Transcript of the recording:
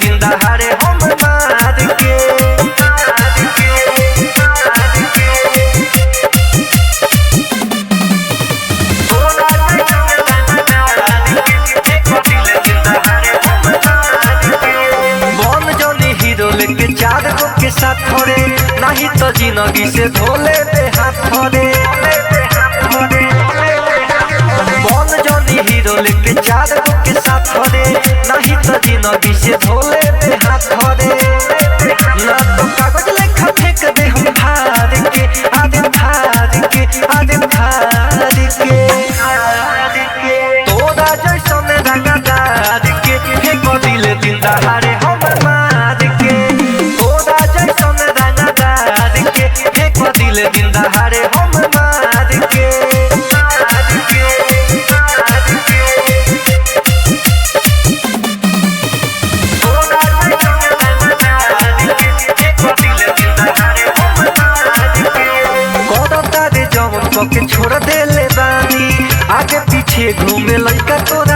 दिन दहाड़े हम मार के बन जनी हीरो लेके चार गो के साथ थोड़े नहीं तो जिंदगी से धोले पे हाथ थोड़े। बन जनी हीरो लेके चार गो के साथ थोड़े नहीं तो जिंदगी से धोले पे हाथ थोड़े। ना तो कागज लेखा फेंक दे हम फाड़ के आदे फाड़ के आदे फाड़ के तोरा जैसन रंगदार के फेंक दिल दिन दहाड़े हम मार के। तोरा जैसन रंगदार के फेंक दिल दिन दहाड़े हम मार के। के छोड़ दे ले बानी आगे पीछे घूमे लड़का तोरा